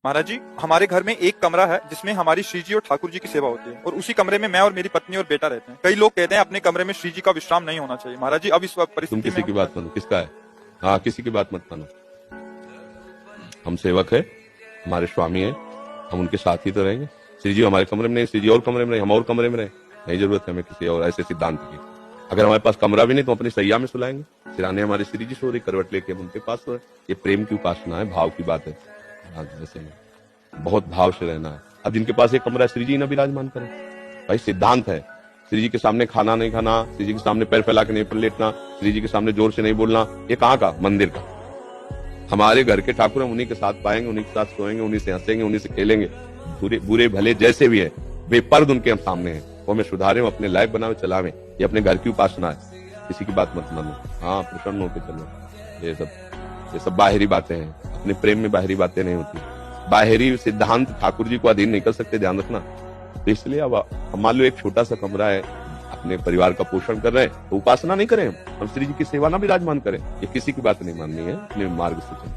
महाराज जी, हमारे घर में एक कमरा है जिसमें हमारी श्री जी और ठाकुर जी की सेवा होती है और उसी कमरे में मैं और मेरी पत्नी और बेटा रहते हैं। कई लोग कहते हैं अपने कमरे में श्री जी का विश्राम नहीं होना चाहिए। महाराज जी, अब इस तुम परिस्थिति किसी में की बात मानो, किसका है? हाँ, किसी की बात मत मानो। हम सेवक है, हमारे स्वामी है, हम उनके साथ ही तो रहेंगे। श्री जी हमारे कमरे में नहीं, श्री जी और कमरे में नहीं, हम और कमरे में रहे, नहीं जरूरत है हमें किसी और ऐसे सिद्धांत की। अगर हमारे पास कमरा भी नहीं तो अपनी सैया में सुलाएंगे। सिराने हमारे श्री जी सो रही, करवट लेके हम उनके पास सो रहे। ये प्रेम की उपासना है, भाव की बात है। ऐसे में बहुत भाव से रहना है। अब जिनके पास एक कमरा है, श्री जी ना विराजमान करें, भाई सिद्धांत है। श्री जी के सामने खाना नहीं खाना, श्री जी के सामने पैर फैला के नहीं लेटना, श्री जी के सामने जोर से नहीं बोलना। ये कहाँ का? मंदिर का। हमारे घर के ठाकुर हम उन्हीं के साथ पाएंगे, उन्हीं के साथ सोएंगे, उन्हीं से हंसेंगे, उन्हीं से खेलेंगे। बुरे भले जैसे भी है, बेपर्द उनके हम सामने हैं। वो हमें सुधारे, अपने लायक बनावे, चलावे। ये अपने घर की उपासना है, किसी की बात मत मानो। हाँ, प्रसन्न होकर चलो। ये सब बाहरी बातें हैं। अपने प्रेम में बाहरी बातें नहीं होती। बाहरी सिद्धांत ठाकुर जी को अधीन नहीं कर सकते, ध्यान रखना। तो इसलिए अब मान लो एक छोटा सा कमरा है, अपने परिवार का पोषण कर रहे हैं, तो उपासना नहीं करें, हम श्री जी की सेवा ना विराजमान करें। ये किसी की बात नहीं माननी है, अपने मार्ग से चलें।